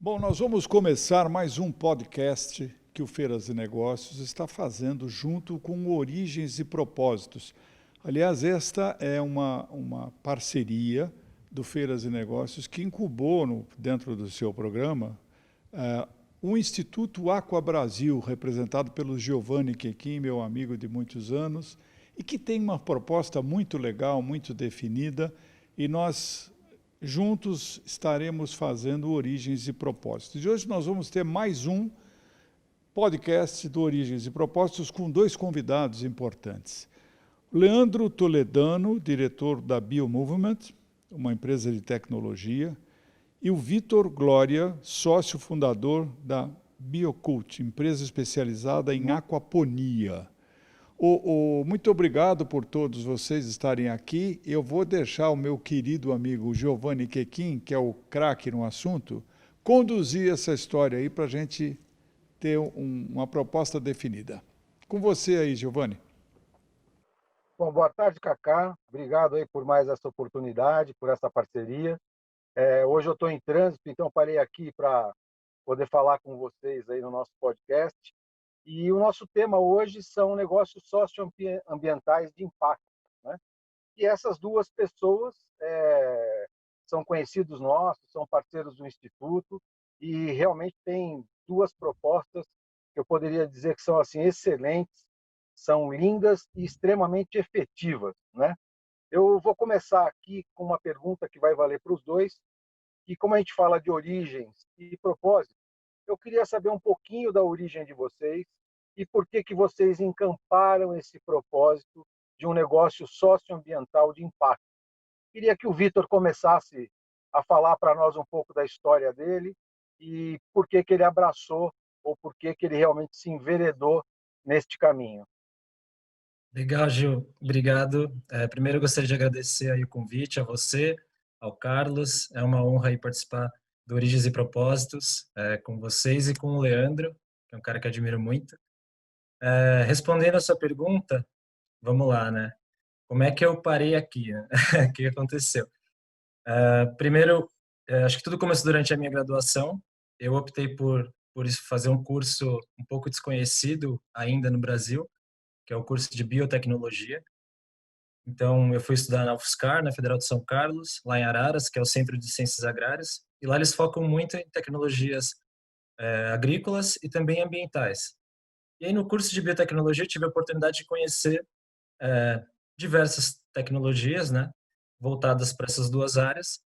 Bom, nós vamos começar mais um podcast que o Feiras e Negócios está fazendo junto com o Origens e Propósitos. Aliás, esta é uma parceria do Feiras e Negócios que incubou dentro do seu programa o Instituto Aqua Brasil, representado pelo Giovanni Quequim, meu amigo de muitos anos, e que tem uma proposta muito legal, muito definida, e nós juntos estaremos fazendo Origens e Propósitos. E hoje nós vamos ter mais um podcast do Origens e Propósitos com dois convidados importantes. Leandro Toledano, diretor da BioMovement, uma empresa de tecnologia, e o Vitor Glória, sócio fundador da Biocult, empresa especializada em aquaponia. Muito obrigado por todos vocês estarem aqui. Eu vou deixar o meu querido amigo Giovanni Quequim, que é o craque no assunto, conduzir essa história aí para a gente ter uma proposta definida. Com você aí, Giovanni. Bom, boa tarde, Cacá. Obrigado aí por mais essa oportunidade, por essa parceria. Hoje eu estou em trânsito, então parei aqui para poder falar com vocês aí no nosso podcast. E o nosso tema hoje são negócios socioambientais de impacto, né? E essas duas pessoas são conhecidos nossos, são parceiros do Instituto e realmente têm duas propostas que eu poderia dizer que são assim excelentes, são lindas e extremamente efetivas, né? Eu vou começar aqui com uma pergunta que vai valer para os dois, e como a gente fala de origens e propósito, eu queria saber um pouquinho da origem de vocês e por que vocês encamparam esse propósito de um negócio socioambiental de impacto. Queria que o Vitor começasse a falar para nós um pouco da história dele e por que ele abraçou ou por que ele realmente se enveredou neste caminho. Legal, Gil. Obrigado. Primeiro, eu gostaria de agradecer aí o convite a você, ao Carlos. É uma honra aí participar do Origens e Propósitos com vocês e com o Leandro, que é um cara que eu admiro muito. Respondendo a sua pergunta, vamos lá, né? Como é que eu parei aqui, né? O que aconteceu? Primeiro, acho que tudo começou durante a minha graduação. Eu optei por fazer um curso um pouco desconhecido ainda no Brasil, que é o curso de biotecnologia. Então, eu fui estudar na UFSCar, na Federal de São Carlos, lá em Araras, que é o Centro de Ciências Agrárias, e lá eles focam muito em tecnologias agrícolas e também ambientais. E aí, no curso de biotecnologia, eu tive a oportunidade de conhecer diversas tecnologias, né, voltadas para essas duas áreas,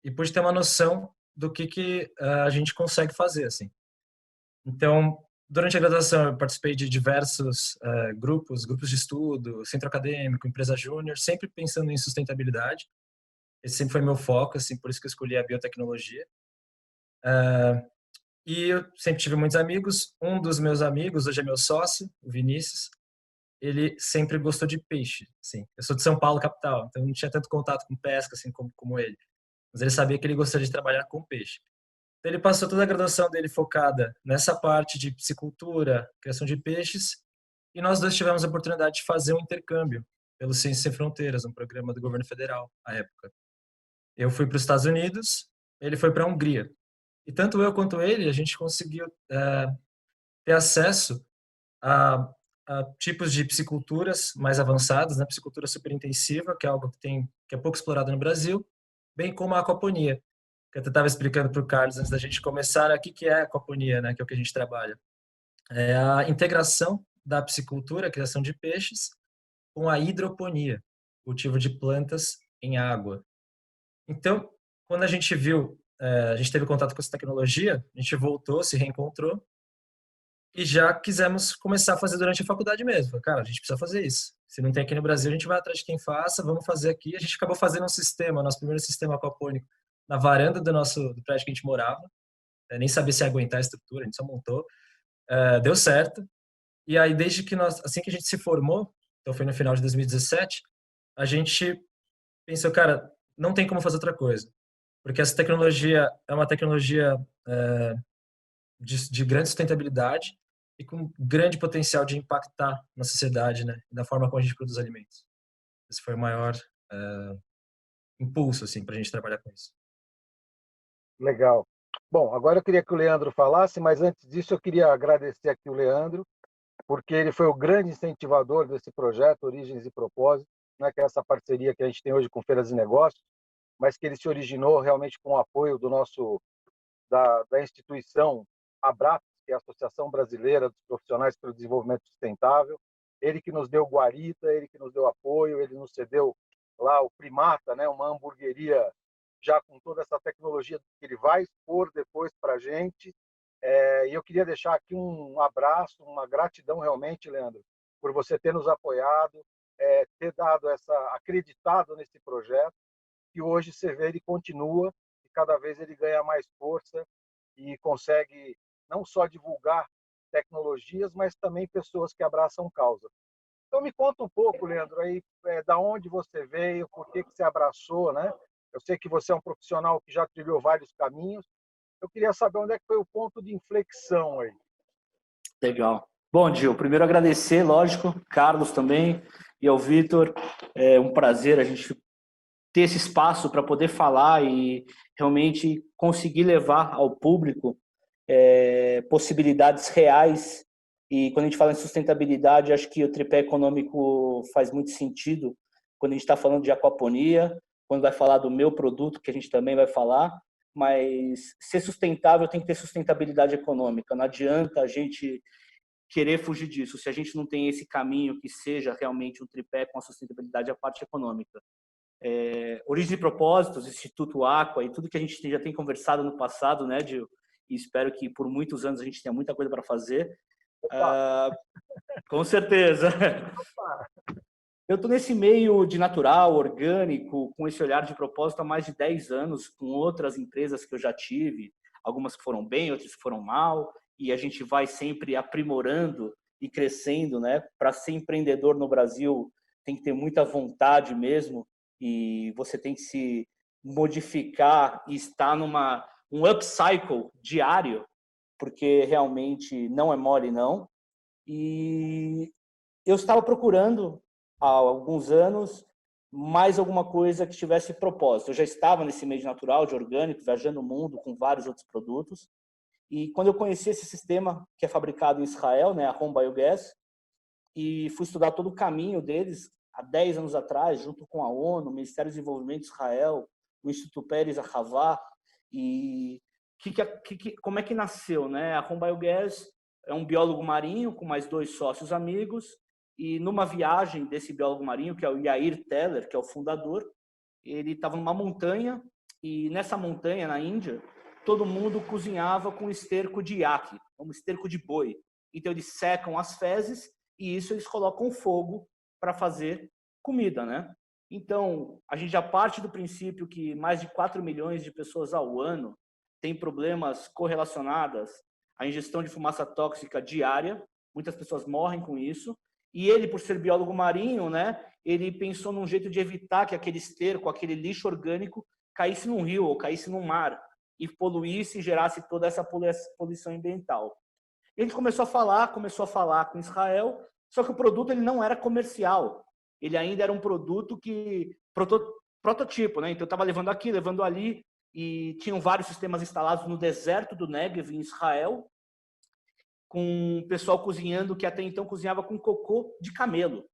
e pude ter uma noção do que a gente consegue fazer, assim. Então, durante a graduação, eu participei de diversos grupos de estudo, centro acadêmico, empresa júnior, sempre pensando em sustentabilidade. Esse sempre foi meu foco, assim, por isso que eu escolhi a biotecnologia. E eu sempre tive muitos amigos. Um dos meus amigos, hoje é meu sócio, o Vinícius, ele sempre gostou de peixe, assim. Eu sou de São Paulo, capital, então não tinha tanto contato com pesca, assim, como ele. Mas ele sabia que ele gostaria de trabalhar com peixe. Ele passou toda a graduação dele focada nessa parte de piscicultura, criação de peixes, e nós dois tivemos a oportunidade de fazer um intercâmbio pelo Ciências Sem Fronteiras, um programa do governo federal, à época. Eu fui para os Estados Unidos, ele foi para a Hungria. E tanto eu quanto ele, a gente conseguiu ter acesso a, a tipos de pisciculturas mais avançadas, né? Piscicultura superintensiva, que é algo que é pouco explorado no Brasil, bem como a aquaponia, que eu estava explicando para o Carlos antes da gente começar, o que é a aquaponia, né, que é o que a gente trabalha. É a integração da piscicultura, a criação de peixes, com a hidroponia, cultivo de plantas em água. Então, quando a gente viu, a gente teve contato com essa tecnologia, a gente voltou, se reencontrou, e já quisemos começar a fazer durante a faculdade mesmo. Cara, a gente precisa fazer isso. Se não tem aqui no Brasil, a gente vai atrás de quem faça, vamos fazer aqui. A gente acabou fazendo um sistema, nosso primeiro sistema aquapônico, na varanda do prédio que a gente morava. Nem sabia se ia aguentar a estrutura, a gente só montou. Deu certo. E aí, desde que assim que a gente se formou, então foi no final de 2017, a gente pensou, cara, não tem como fazer outra coisa. Porque essa tecnologia é uma tecnologia de grande sustentabilidade e com grande potencial de impactar na sociedade, né, da forma como a gente produz alimentos. Esse foi o maior impulso, assim, para a gente trabalhar com isso. Legal. Bom, agora eu queria que o Leandro falasse, mas antes disso eu queria agradecer aqui o Leandro, porque ele foi o grande incentivador desse projeto Origens e Propósitos, né, que é essa parceria que a gente tem hoje com Feiras e Negócios, mas que ele se originou realmente com o apoio da instituição ABRAPS, que é a Associação Brasileira dos Profissionais para o Desenvolvimento Sustentável. Ele que nos deu guarita, ele que nos deu apoio, ele nos cedeu lá o Primata, né, uma hamburgueria já com toda essa tecnologia que ele vai expor depois para a gente. E eu queria deixar aqui um abraço, uma gratidão realmente, Leandro, por você ter nos apoiado, ter dado acreditado nesse projeto, que hoje você vê ele continua e cada vez ele ganha mais força e consegue não só divulgar tecnologias, mas também pessoas que abraçam causa. Então me conta um pouco, Leandro, aí da onde você veio, por que você abraçou, né? Eu sei que você é um profissional que já trilhou vários caminhos. Eu queria saber onde é que foi o ponto de inflexão aí. Legal. Bom, Gil, primeiro agradecer, lógico, Carlos também e ao Vitor. É um prazer a gente ter esse espaço para poder falar e realmente conseguir levar ao público possibilidades reais. E quando a gente fala em sustentabilidade, acho que o tripé econômico faz muito sentido quando a gente está falando de aquaponia, quando vai falar do meu produto, que a gente também vai falar, mas ser sustentável tem que ter sustentabilidade econômica. Não adianta a gente querer fugir disso se a gente não tem esse caminho que seja realmente um tripé com a sustentabilidade e a parte econômica. Origem e Propósitos, Instituto Aqua e tudo que a gente já tem conversado no passado, né, Gil? E espero que por muitos anos a gente tenha muita coisa para fazer. Com certeza. Eu estou nesse meio de natural, orgânico, com esse olhar de propósito há mais de 10 anos, com outras empresas que eu já tive, algumas que foram bem, outras que foram mal, e a gente vai sempre aprimorando e crescendo, né? Para ser empreendedor no Brasil, tem que ter muita vontade mesmo, e você tem que se modificar e estar um upcycle diário, porque realmente não é mole, não. E eu estava procurando há alguns anos mais alguma coisa que tivesse propósito. Eu já estava nesse meio de natural, de orgânico, viajando o mundo com vários outros produtos. E quando eu conheci esse sistema que é fabricado em Israel, né, a Home Biogas, e fui estudar todo o caminho deles há 10 anos atrás, junto com a ONU, o Ministério do Desenvolvimento de Israel, o Instituto Pérez Ahavá, e como é que nasceu, né? A Home Biogas é um biólogo marinho com mais 2 sócios amigos, e numa viagem desse biólogo marinho, que é o Yair Teller, que é o fundador, ele estava numa montanha, e nessa montanha, na Índia, todo mundo cozinhava com esterco de iaque, um esterco de boi. Então eles secam as fezes e isso eles colocam fogo para fazer comida, né? Então, a gente já parte do princípio que mais de 4 milhões de pessoas ao ano têm problemas correlacionados à ingestão de fumaça tóxica diária. Muitas pessoas morrem com isso. E ele, por ser biólogo marinho, né, ele pensou num jeito de evitar que aquele esterco, aquele lixo orgânico, caísse num rio ou caísse no mar e poluísse e gerasse toda essa poluição ambiental. E a gente começou a falar com Israel, só que o produto ele não era comercial. Ele ainda era um produto prototipo, né? Então eu estava levando aqui, levando ali, e tinham vários sistemas instalados no deserto do Negev, em Israel, com o pessoal cozinhando que até então cozinhava com cocô de camelo.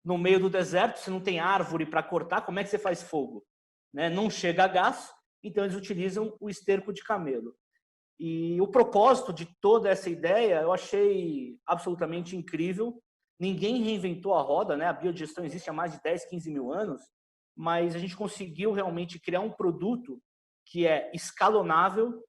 No meio do deserto, você não tem árvore para cortar, como é que você faz fogo? Né? Não chega a gás, então eles utilizam o esterco de camelo. E o propósito de toda essa ideia eu achei absolutamente incrível. Ninguém reinventou a roda, né? A biodigestão existe há mais de 10, 15 mil anos, mas a gente conseguiu realmente criar um produto que é escalonável,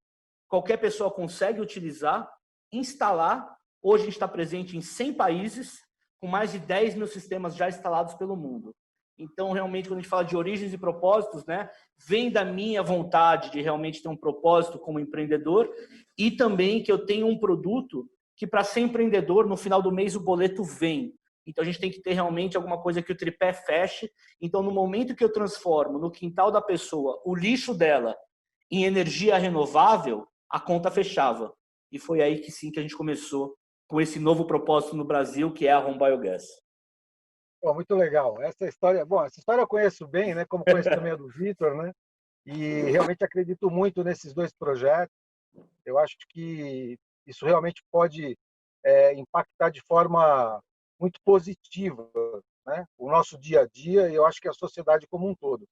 qualquer pessoa consegue utilizar, instalar. Hoje a gente está presente em 100 países, com mais de 10 mil sistemas já instalados pelo mundo. Então, realmente, quando a gente fala de origens e propósitos, né, vem da minha vontade de realmente ter um propósito como empreendedor e também que eu tenho um produto que, para ser empreendedor, no final do mês o boleto vem. Então, a gente tem que ter realmente alguma coisa que o tripé feche. Então, no momento que eu transformo no quintal da pessoa o lixo dela em energia renovável, a conta fechava. E foi aí que sim que a gente começou com esse novo propósito no Brasil, que é a Home Biogas. Bom, muito legal. Essa história eu conheço bem, né? Como conheço também a do Vitor, né? E realmente acredito muito nesses dois projetos. Eu acho que isso realmente pode impactar de forma muito positiva, né, o nosso dia a dia e eu acho que a sociedade como um todo.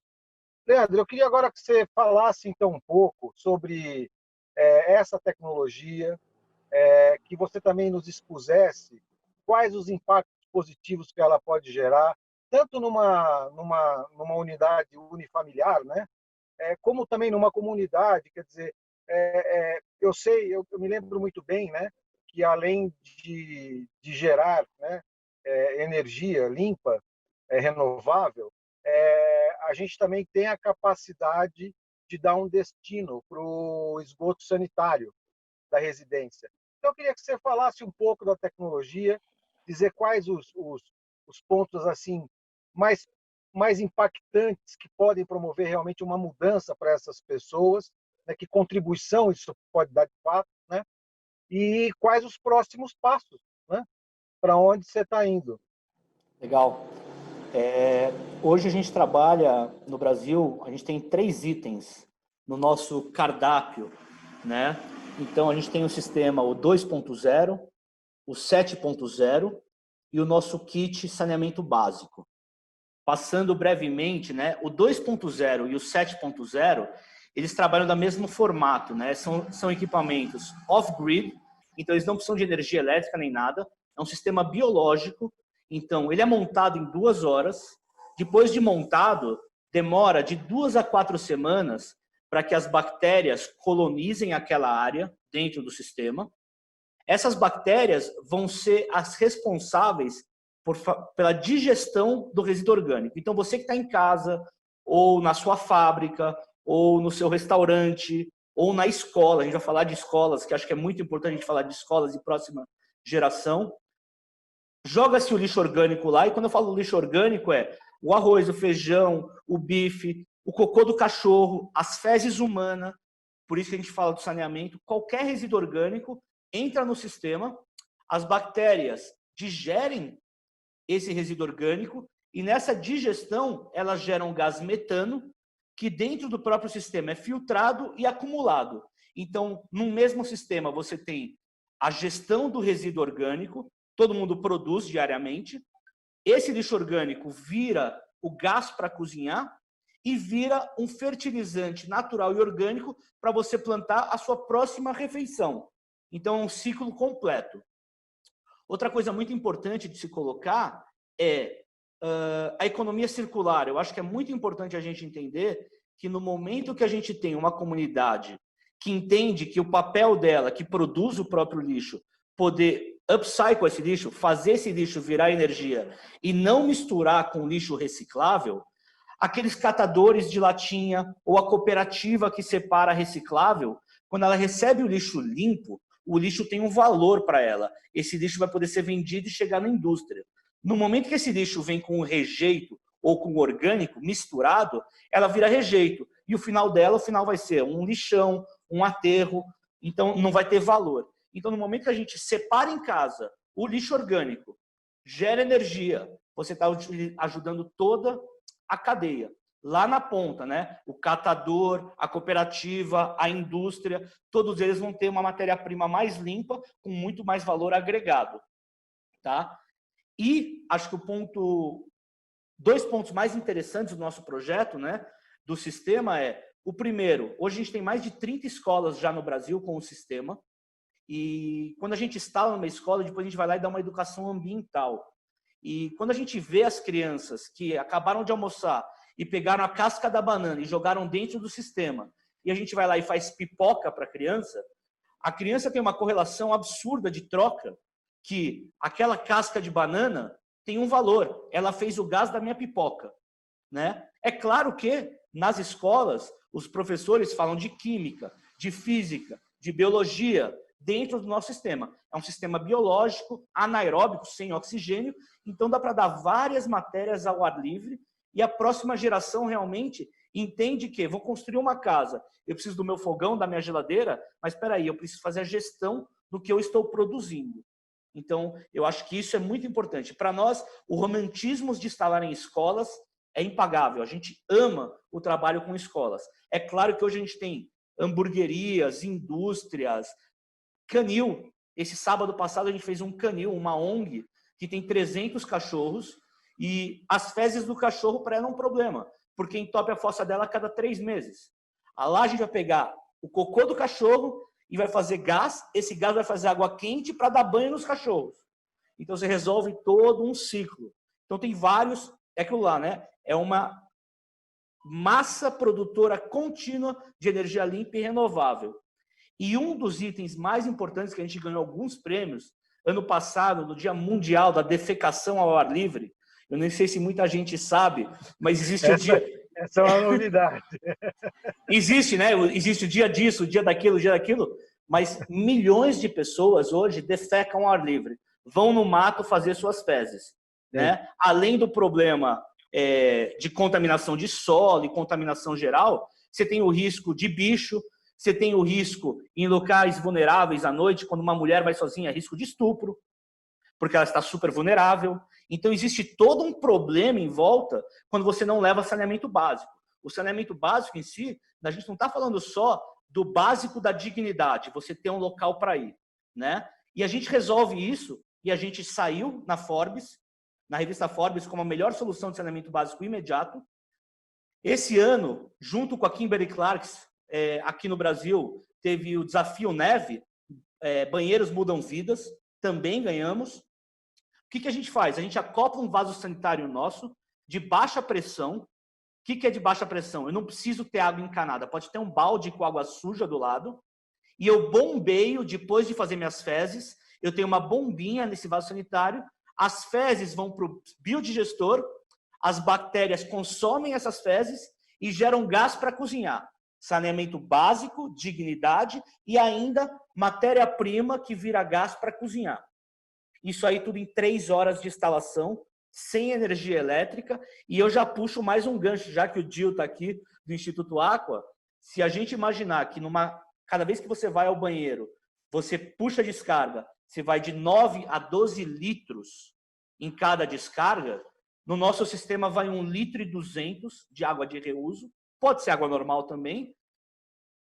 Leandro, eu queria agora que você falasse então um pouco sobre essa tecnologia, que você também nos expusesse quais os impactos positivos que ela pode gerar, tanto numa unidade unifamiliar, né, como também numa comunidade. Quer dizer, eu sei, eu me lembro muito bem, né, que além de gerar, né, energia limpa, renovável, a gente também tem a capacidade de dar um destino para o esgoto sanitário da residência. Então, eu queria que você falasse um pouco da tecnologia, dizer quais os pontos assim mais, mais impactantes que podem promover realmente uma mudança para essas pessoas, né, que contribuição isso pode dar de fato, né, e quais os próximos passos, né, para onde você está indo. Legal. Hoje a gente trabalha no Brasil, a gente tem 3 itens no nosso cardápio, né? Então a gente tem o sistema o 2.0, o 7.0 e o nosso kit saneamento básico. Passando brevemente, né? O 2.0 e o 7.0, eles trabalham do mesmo formato, né? São equipamentos off-grid, então eles não precisam de energia elétrica nem nada. É um sistema biológico, então ele é montado em 2 horas. Depois de montado, demora de 2 a 4 semanas para que as bactérias colonizem aquela área dentro do sistema. Essas bactérias vão ser as responsáveis pela digestão do resíduo orgânico. Então, você que está em casa, ou na sua fábrica, ou no seu restaurante, ou na escola, a gente vai falar de escolas, que acho que é muito importante a gente falar de escolas de próxima geração, joga-se o lixo orgânico lá, e quando eu falo lixo orgânico é o arroz, o feijão, o bife, o cocô do cachorro, as fezes humanas, por isso que a gente fala do saneamento, qualquer resíduo orgânico entra no sistema, as bactérias digerem esse resíduo orgânico e nessa digestão elas geram gás metano, que dentro do próprio sistema é filtrado e acumulado. Então, no mesmo sistema você tem a gestão do resíduo orgânico, todo mundo produz diariamente, esse lixo orgânico vira o gás para cozinhar e vira um fertilizante natural e orgânico para você plantar a sua próxima refeição. Então, é um ciclo completo. Outra coisa muito importante de se colocar é a economia circular. Eu acho que é muito importante a gente entender que no momento que a gente tem uma comunidade que entende que o papel dela, que produz o próprio lixo, poder upcycle esse lixo, fazer esse lixo virar energia e não misturar com lixo reciclável, aqueles catadores de latinha ou a cooperativa que separa reciclável, quando ela recebe o lixo limpo, o lixo tem um valor para ela. Esse lixo vai poder ser vendido e chegar na indústria. No momento que esse lixo vem com o rejeito ou com o orgânico misturado, ela vira rejeito. E o final dela, o final vai ser um lixão, um aterro, então não vai ter valor. Então, no momento que a gente separa em casa o lixo orgânico, gera energia, você está ajudando toda a cadeia. Lá na ponta, né? O catador, a cooperativa, a indústria, todos eles vão ter uma matéria-prima mais limpa, com muito mais valor agregado. Tá? E acho que dois pontos mais interessantes do nosso projeto, né, do sistema o primeiro, hoje a gente tem mais de 30 escolas já no Brasil com o sistema, e quando a gente instala numa escola, depois a gente vai lá e dá uma educação ambiental. E quando a gente vê as crianças que acabaram de almoçar e pegaram a casca da banana e jogaram dentro do sistema, e a gente vai lá e faz pipoca para a criança tem uma correlação absurda de troca, que aquela casca de banana tem um valor, ela fez o gás da minha pipoca, né? É claro que nas escolas os professores falam de química, de física, de biologia dentro do nosso sistema. É um sistema biológico, anaeróbico, sem oxigênio, então dá para dar várias matérias ao ar livre e a próxima geração realmente entende que vou construir uma casa, eu preciso do meu fogão, da minha geladeira, mas espera aí, eu preciso fazer a gestão do que eu estou produzindo. Então, eu acho que isso é muito importante. Para nós, o romantismo de instalar em escolas é impagável. A gente ama o trabalho com escolas. É claro que hoje a gente tem hamburguerias, indústrias, canil. Esse sábado passado a gente fez um canil, uma ONG, que tem 300 cachorros, e as fezes do cachorro para ela é um problema, porque entope a fossa dela a cada 3 meses. Lá a gente vai pegar o cocô do cachorro e vai fazer gás, esse gás vai fazer água quente para dar banho nos cachorros. Então você resolve todo um ciclo. Então tem vários, é aquilo lá, né? É uma massa produtora contínua de energia limpa e renovável. E um dos itens mais importantes que a gente ganhou alguns prêmios, ano passado, no Dia Mundial da Defecação ao Ar Livre, eu nem sei se muita gente sabe, mas existe o dia... Essa é uma novidade. Existe, né? Existe o dia disso, o dia daquilo, mas milhões de pessoas hoje defecam ao ar livre, vão no mato fazer suas fezes, né? Além do problema de contaminação de solo e contaminação geral, você tem o risco de bicho, você tem o risco em locais vulneráveis à noite, quando uma mulher vai sozinha, risco de estupro, porque ela está super vulnerável. Então, existe todo um problema em volta quando você não leva saneamento básico. O saneamento básico em si, a gente não está falando só do básico da dignidade, você ter um local para ir, né? E a gente resolve isso, e a gente saiu na Forbes, na revista Forbes, como a melhor solução de saneamento básico imediato. Esse ano, junto com a Kimberly-Clark, aqui no Brasil, teve o Desafio Neve, Banheiros Mudam Vidas, também ganhamos. O que a gente faz? A gente acopla um vaso sanitário nosso, de baixa pressão. O que é de baixa pressão? Eu não preciso ter água encanada, pode ter um balde com água suja do lado, e eu bombeio, depois de fazer minhas fezes, eu tenho uma bombinha nesse vaso sanitário, as fezes vão para o biodigestor, as bactérias consomem essas fezes e geram gás para cozinhar. Saneamento básico, dignidade e ainda matéria-prima que vira gás para cozinhar. Isso aí tudo em 3 horas de instalação, sem energia elétrica. E eu já puxo mais um gancho, já que o Dil está aqui, do Instituto Aqua. Se a gente imaginar que cada vez que você vai ao banheiro, você puxa a descarga, você vai de 9 a 12 litros em cada descarga, no nosso sistema vai 1,2 litros de água de reuso, pode ser água normal também.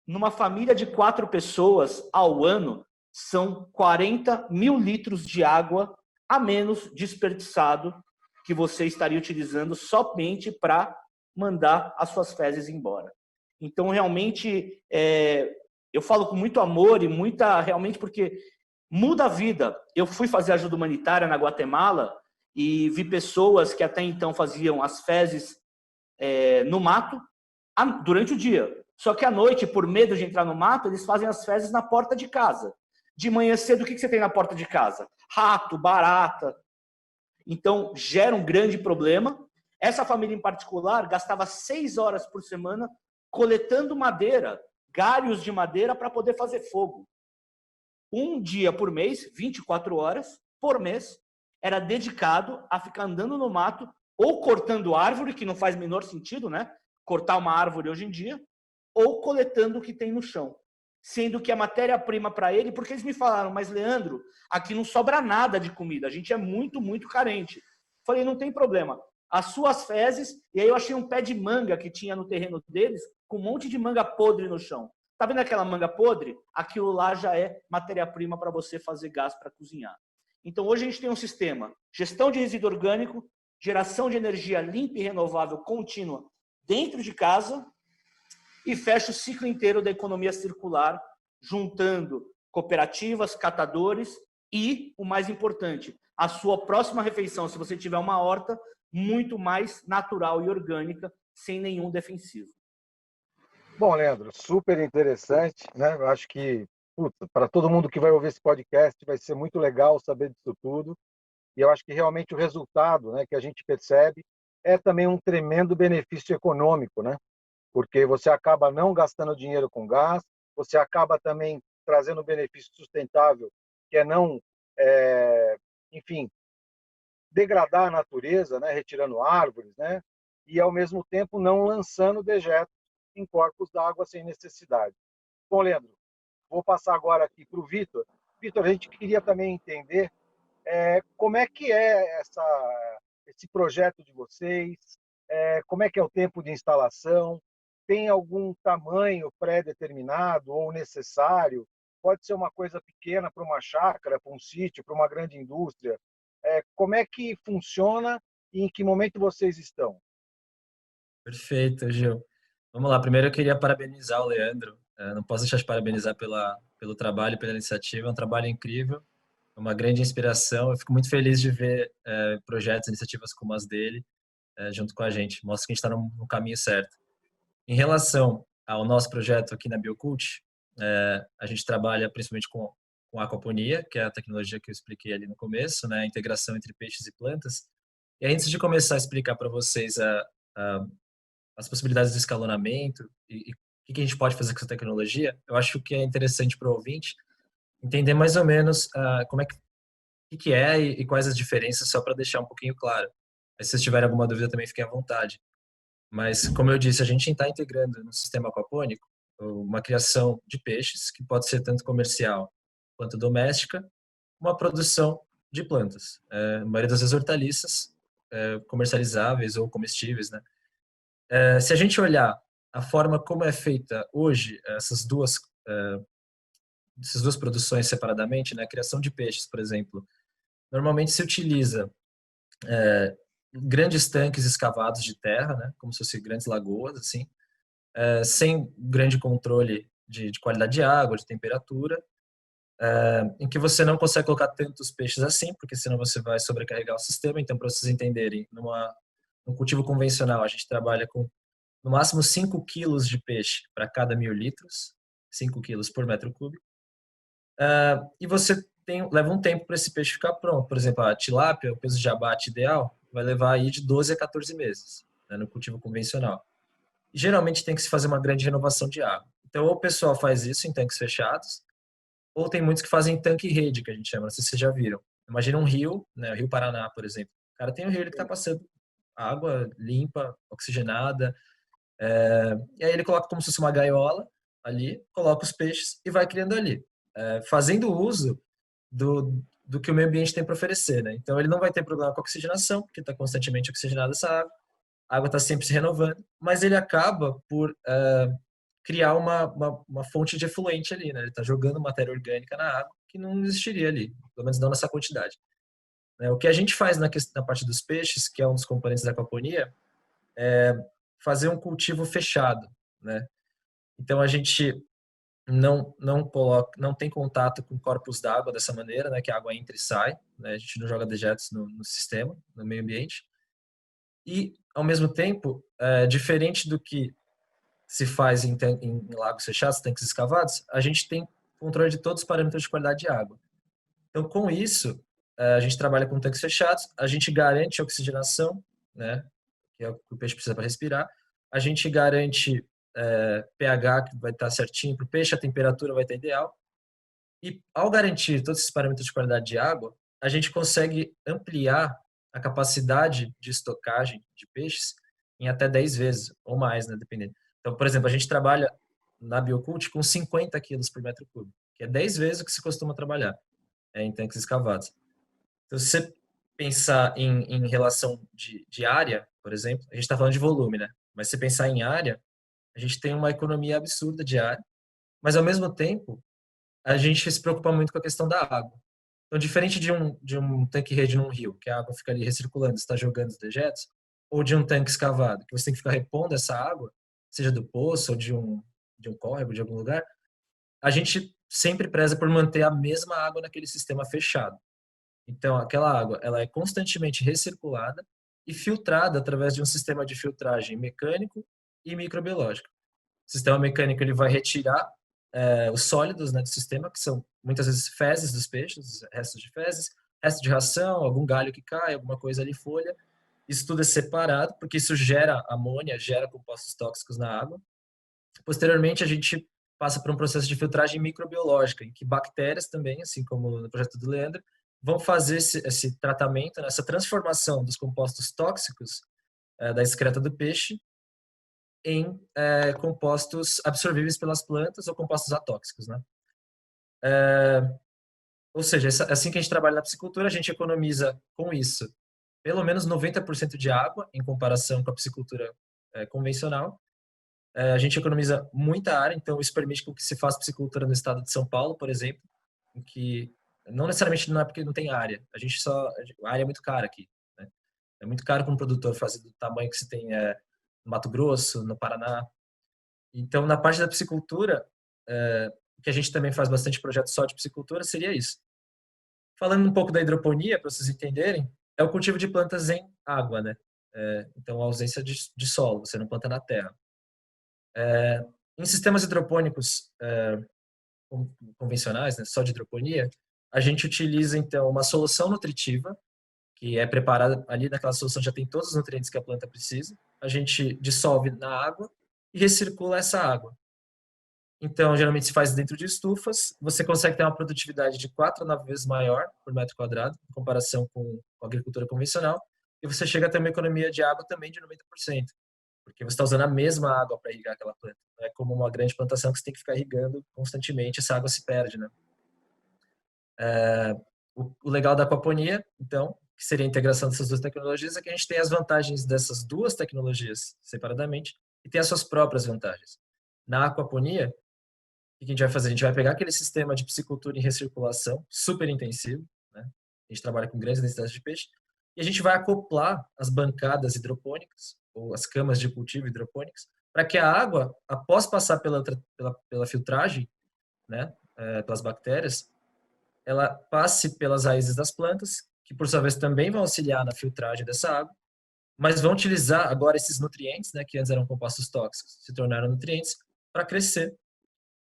Numa família de 4 pessoas ao ano, são 40 mil litros de água a menos desperdiçado que você estaria utilizando somente para mandar as suas fezes embora. Então, realmente, eu falo com muito amor e realmente porque muda a vida. Eu fui fazer ajuda humanitária na Guatemala e vi pessoas que até então faziam as fezes no mato durante o dia. Só que à noite, por medo de entrar no mato, eles fazem as fezes na porta de casa. De manhã cedo, o que você tem na porta de casa? Rato, barata. Então, gera um grande problema. Essa família em particular gastava 6 horas por semana coletando madeira, galhos de madeira para poder fazer fogo. Um dia por mês, 24 horas por mês, era dedicado a ficar andando no mato ou cortando árvore, que não faz menor sentido, né? Cortar uma árvore hoje em dia, ou coletando o que tem no chão. Sendo que a matéria-prima para ele, porque eles me falaram, mas Leandro, aqui não sobra nada de comida, a gente é muito, muito carente. Falei, não tem problema. As suas fezes, e aí eu achei um pé de manga que tinha no terreno deles, com um monte de manga podre no chão. Tá vendo aquela manga podre? Aquilo lá já é matéria-prima para você fazer gás para cozinhar. Então hoje a gente tem um sistema, gestão de resíduo orgânico, geração de energia limpa e renovável contínua dentro de casa, e fecha o ciclo inteiro da economia circular, juntando cooperativas, catadores e, o mais importante, a sua próxima refeição, se você tiver uma horta, muito mais natural e orgânica, sem nenhum defensivo. Bom, Leandro, super interessante, né? Eu acho que, para todo mundo que vai ouvir esse podcast, vai ser muito legal saber disso tudo. E eu acho que realmente o resultado, né, que a gente percebe é também um tremendo benefício econômico, né? Porque você acaba não gastando dinheiro com gás, você acaba também trazendo um benefício sustentável, que é não, enfim, degradar a natureza, né, retirando árvores, né, e ao mesmo tempo não lançando dejetos em corpos d'água sem necessidade. Bom, Leandro, vou passar agora aqui para o Vitor. Vitor, a gente queria também entender como é que é esse projeto de vocês, como é que é o tempo de instalação, tem algum tamanho pré-determinado ou necessário? Pode ser uma coisa pequena para uma chácara, para um sítio, para uma grande indústria. Como é que funciona e em que momento vocês estão? Perfeito, Gil. Vamos lá. Primeiro eu queria parabenizar o Leandro. Não posso deixar de parabenizar pelo trabalho, pela iniciativa. É um trabalho incrível, é uma grande inspiração. Eu fico muito feliz de ver projetos, iniciativas como as dele junto com a gente. Mostra que a gente está no caminho certo. Em relação ao nosso projeto aqui na Biocult, a gente trabalha principalmente com aquaponia, que é a tecnologia que eu expliquei ali no começo, né? A integração entre peixes e plantas. E antes de começar a explicar para vocês as possibilidades de escalonamento e o que a gente pode fazer com essa tecnologia, eu acho que é interessante para o ouvinte entender mais ou menos como é que é e quais as diferenças, só para deixar um pouquinho claro. Aí, se vocês tiverem alguma dúvida, também fiquem à vontade. Mas, como eu disse, a gente está integrando no sistema aquapônico uma criação de peixes, que pode ser tanto comercial quanto doméstica, uma produção de plantas. A maioria das vezes hortaliças, comercializáveis ou comestíveis, né? Se a gente olhar a forma como é feita hoje essas duas produções separadamente, né? A criação de peixes, por exemplo, normalmente se utiliza grandes tanques escavados de terra, né? Como se fossem grandes lagoas, assim, sem grande controle de qualidade de água, de temperatura, em que você não consegue colocar tantos peixes assim, porque senão você vai sobrecarregar o sistema. Então, para vocês entenderem, num cultivo convencional, a gente trabalha com no máximo 5 quilos de peixe para cada 1.000 litros, 5 quilos por metro cúbico. E você leva um tempo para esse peixe ficar pronto. Por exemplo, a tilápia, o peso de abate ideal, vai levar aí de 12 a 14 meses, né, no cultivo convencional. E, geralmente tem que se fazer uma grande renovação de água. Então, ou o pessoal faz isso em tanques fechados, ou tem muitos que fazem tanque-rede, que a gente chama, não sei se vocês já viram. Imagina um rio, né, o Rio Paraná, por exemplo. O cara tem um rio, ele está passando água limpa, oxigenada, e aí ele coloca como se fosse uma gaiola ali, coloca os peixes e vai criando ali, fazendo uso do que o meio ambiente tem para oferecer, né? Então ele não vai ter problema com a oxigenação, porque está constantemente oxigenada essa água, a água está sempre se renovando, mas ele acaba por criar uma fonte de efluente ali, né? Ele está jogando matéria orgânica na água que não existiria ali, pelo menos não nessa quantidade. O que a gente faz na parte dos peixes, que é um dos componentes da aquaponia, é fazer um cultivo fechado, né? Então a gente não tem contato com corpos d'água dessa maneira, né? Que a água entra e sai, né? A gente não joga dejetos no sistema, no meio ambiente. E ao mesmo tempo, diferente do que se faz em lagos fechados, tanques escavados, a gente tem controle de todos os parâmetros de qualidade de água. Então, com isso, a gente trabalha com tanques fechados, a gente garante a oxigenação, né? Que é o que o peixe precisa para respirar. A gente garante pH que vai estar certinho para o peixe, a temperatura vai estar ideal. E ao garantir todos esses parâmetros de qualidade de água, a gente consegue ampliar a capacidade de estocagem de peixes em até 10 vezes ou mais, né, dependendo. Então, por exemplo, a gente trabalha na Biocult com 50 quilos por metro cúbico, que é 10 vezes o que se costuma trabalhar em tanques escavados. Então, se você pensar em relação de área, por exemplo, a gente está falando de volume, né? Mas se pensar em área, a gente tem uma economia absurda de área, mas ao mesmo tempo, a gente se preocupa muito com a questão da água. Então, diferente de um tanque-rede num rio, que a água fica ali recirculando, está jogando os dejetos, ou de um tanque escavado, que você tem que ficar repondo essa água, seja do poço ou de um córrego, de algum lugar, a gente sempre preza por manter a mesma água naquele sistema fechado. Então, aquela água ela é constantemente recirculada e filtrada através de um sistema de filtragem mecânico e microbiológico. O sistema mecânico ele vai retirar os sólidos, né, do sistema, que são muitas vezes fezes dos peixes, restos de fezes, resto de ração, algum galho que cai, alguma coisa ali, folha. Isso tudo é separado, porque isso gera amônia, gera compostos tóxicos na água. Posteriormente, a gente passa por um processo de filtragem microbiológica, em que bactérias também, assim como no projeto do Leandro, vão fazer esse tratamento, né, essa transformação dos compostos tóxicos da excreta do peixe em compostos absorvíveis pelas plantas ou compostos atóxicos, né? Ou seja, é assim que a gente trabalha na piscicultura, a gente economiza com isso pelo menos 90% de água em comparação com a piscicultura convencional A gente economiza muita área, então isso permite que se faça piscicultura no estado de São Paulo, por exemplo, em que não necessariamente não é porque não tem área, a área é muito cara aqui, né? É muito caro para um produtor fazer do tamanho que se tem no Mato Grosso, no Paraná. Então, na parte da piscicultura, que a gente também faz bastante projeto só de piscicultura, seria isso. Falando um pouco da hidroponia, para vocês entenderem, é o cultivo de plantas em água, né? Então, a ausência de solo, você não planta na terra. Em sistemas hidropônicos convencionais, né, só de hidroponia, a gente utiliza, então, uma solução nutritiva, que é preparada ali naquela solução, já tem todos os nutrientes que a planta precisa. A gente dissolve na água e recircula essa água. Então, geralmente se faz dentro de estufas. Você consegue ter uma produtividade de 4 a 9 vezes maior por metro quadrado, em comparação com a agricultura convencional. E você chega a ter uma economia de água também de 90%, porque você está usando a mesma água para irrigar aquela planta. Não é como uma grande plantação que você tem que ficar irrigando constantemente, essa água se perde, né? O legal da aquaponia, então, que seria a integração dessas duas tecnologias, é que a gente tem as vantagens dessas duas tecnologias separadamente e tem as suas próprias vantagens. Na aquaponia, o que a gente vai fazer? A gente vai pegar aquele sistema de piscicultura em recirculação, super intensivo, né? A gente trabalha com grandes densidades de peixe, e a gente vai acoplar as bancadas hidropônicas, ou as camas de cultivo hidropônicas, para que a água, após passar pela filtragem, né, pelas bactérias, ela passe pelas raízes das plantas, que por sua vez também vão auxiliar na filtragem dessa água, mas vão utilizar agora esses nutrientes, né, que antes eram compostos tóxicos, se tornaram nutrientes, para crescer.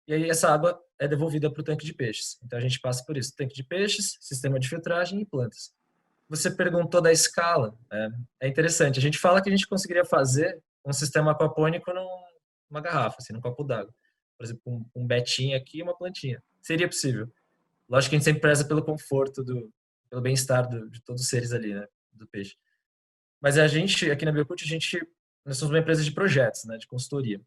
E aí essa água é devolvida para o tanque de peixes. Então a gente passa por isso: tanque de peixes, sistema de filtragem e plantas. Você perguntou da escala. É interessante. A gente fala que a gente conseguiria fazer um sistema aquapônico numa garrafa, assim, num copo d'água. Por exemplo, um betinho aqui e uma plantinha. Seria possível. Lógico que a gente sempre preza pelo conforto, pelo bem-estar de todos os seres ali, né, do peixe. Mas a gente, aqui na Biocult, nós somos uma empresa de projetos, né, de consultoria.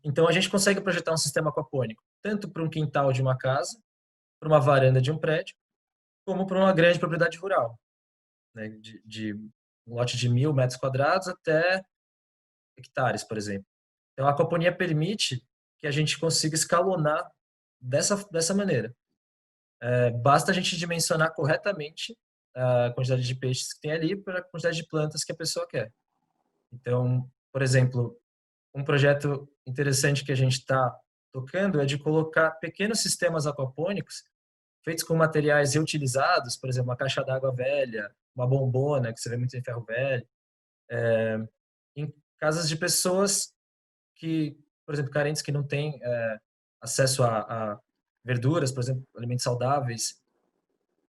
Então, a gente consegue projetar um sistema aquapônico, tanto para um quintal de uma casa, para uma varanda de um prédio, como para uma grande propriedade rural, né, de um lote de 1.000 metros quadrados até hectares, por exemplo. Então, a aquaponia permite que a gente consiga escalonar dessa maneira. Basta a gente dimensionar corretamente a quantidade de peixes que tem ali para a quantidade de plantas que a pessoa quer. Então, por exemplo, um projeto interessante que a gente está tocando é de colocar pequenos sistemas aquapônicos feitos com materiais reutilizados, por exemplo, uma caixa d'água velha, uma bombona, que você vê muito em ferro velho, em casas de pessoas que, por exemplo, carentes que não têm acesso a verduras, por exemplo, alimentos saudáveis,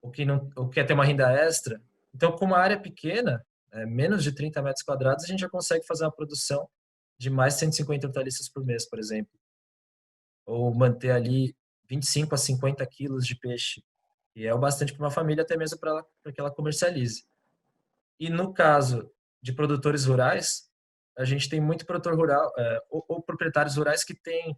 ou quer ter uma renda extra. Então, com uma área pequena, menos de 30 metros quadrados, a gente já consegue fazer uma produção de mais de 150 hortaliças por mês, por exemplo. Ou manter ali 25 a 50 quilos de peixe. E é o bastante para uma família, até mesmo para que ela comercialize. E no caso de produtores rurais, a gente tem muito produtor rural, ou proprietários rurais que têm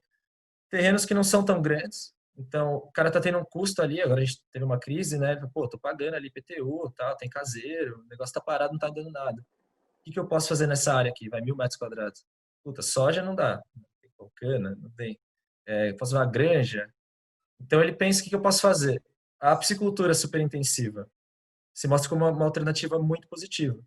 terrenos que não são tão grandes. Então, o cara tá tendo um custo ali, agora a gente teve uma crise, né? Pô, tô pagando ali PTU, tal, tem caseiro, o negócio tá parado, não tá dando nada. O que eu posso fazer nessa área aqui? Vai 1.000 metros quadrados. Puta, soja não dá. Tem cana, não tem. Eu posso fazer uma granja. Então, ele pensa, o que eu posso fazer? A piscicultura super intensiva se mostra como uma alternativa muito positiva,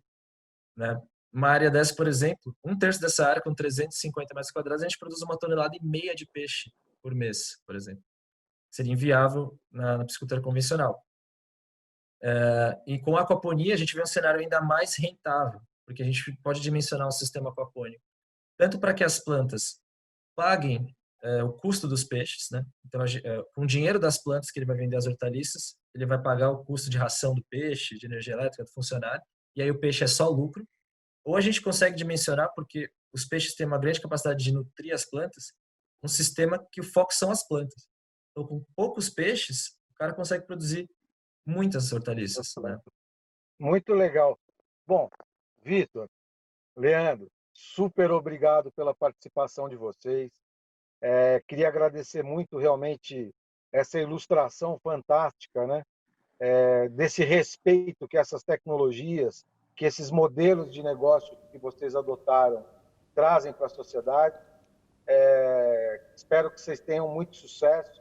né? Uma área dessa, por exemplo, 1/3 dessa área, com 350 metros quadrados, a gente produz 1,5 toneladas de peixe por mês, por exemplo. Seria inviável na piscicultura convencional. E com a aquaponia, a gente vê um cenário ainda mais rentável, porque a gente pode dimensionar um sistema aquapônico, tanto para que as plantas paguem o custo dos peixes, né? Então, com o dinheiro das plantas que ele vai vender as hortaliças, ele vai pagar o custo de ração do peixe, de energia elétrica do funcionário, e aí o peixe é só lucro. Ou a gente consegue dimensionar, porque os peixes têm uma grande capacidade de nutrir as plantas, um sistema que o foco são as plantas. Então, com poucos peixes, o cara consegue produzir muitas hortaliças, né? Muito legal. Bom, Vitor, Leandro, super obrigado pela participação de vocês. Queria agradecer muito realmente essa ilustração fantástica, né? Desse respeito que essas tecnologias, que esses modelos de negócio que vocês adotaram trazem para a sociedade. Espero que vocês tenham muito sucesso.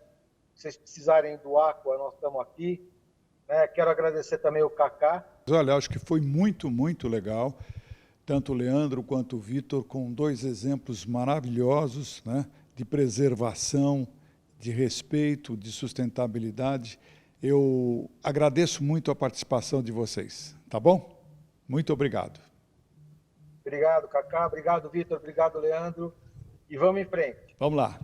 Se vocês precisarem do Aqua, nós estamos aqui. Quero agradecer também o Kaká. Olha, acho que foi muito, muito legal. Tanto o Leandro quanto o Vitor, com 2 exemplos maravilhosos, né, de preservação, de respeito, de sustentabilidade. Eu agradeço muito a participação de vocês, tá bom? Muito obrigado. Obrigado, Kaká. Obrigado, Vitor. Obrigado, Leandro. E vamos em frente. Vamos lá.